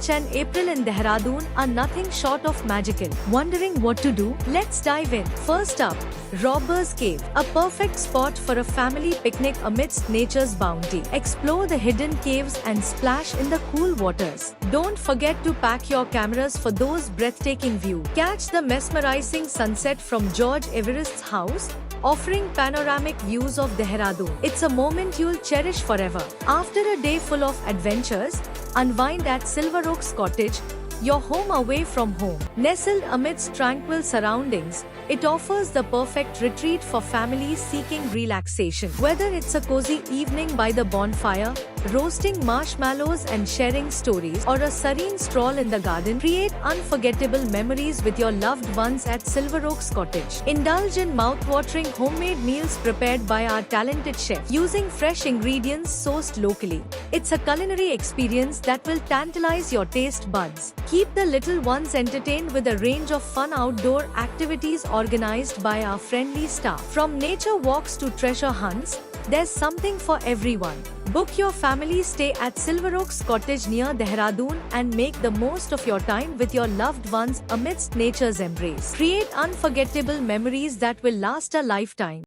March and April in Dehradun are nothing short of magical. Wondering what to do? Let's dive in. First up, Robber's Cave, a perfect spot for a family picnic amidst nature's bounty. Explore the hidden caves and splash in the cool waters. Don't forget to pack your cameras for those breathtaking views. Catch the mesmerizing sunset from George Everest's house, offering panoramic views of Dehradun. It's a moment you'll cherish forever. After a day full of adventures, unwind at Silver Oaks Cottage, your home away from home. Nestled amidst tranquil surroundings, it offers the perfect retreat for families seeking relaxation. Whether it's a cozy evening by the bonfire, roasting marshmallows and sharing stories, or a serene stroll in the garden, create unforgettable memories with your loved ones at Silver Oaks Cottage. Indulge in mouthwatering homemade meals prepared by our talented chef using fresh ingredients sourced locally. It's a culinary experience that will tantalize your taste buds. Keep the little ones entertained with a range of fun outdoor activities organized by our friendly staff. From nature walks to treasure hunts, there's something for everyone. Book your family stay at Silver Oaks Cottage near Dehradun and make the most of your time with your loved ones amidst nature's embrace. Create unforgettable memories that will last a lifetime.